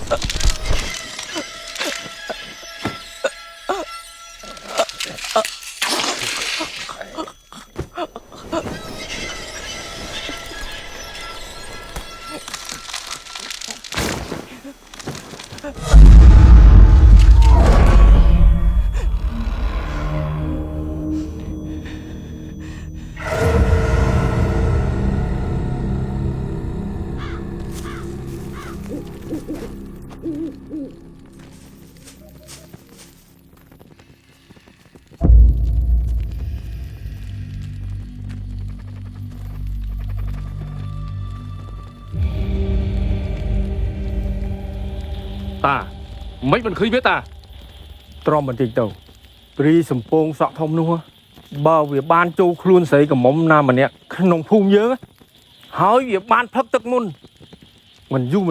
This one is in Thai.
ตาไม่มันคือเมตตาตรอมมันติดตัวตรีสมปงสะทมนัวบ่าวเวียบานโจครูนใส่กับหม่อมนามันเนี่ยขนมภูมิเยอะหายเวียบานพักตึกมุนมันยุ่ง